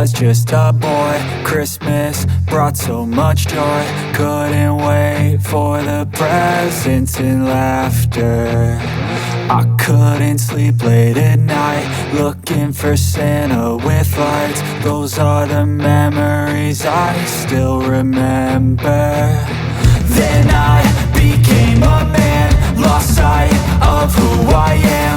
was just a boy. Christmas brought so much joy. Couldn't wait for the presents and laughter. I couldn't sleep late at night, looking for Santa with lights. Those are the memories I still remember. Then I became a man, lost sight of who I am.